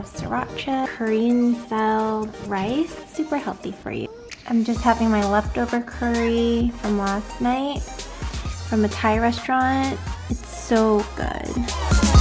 sriracha, Korean style rice. Super healthy for you. I'm just having my leftover curry from last night from a Thai restaurant. It's so good.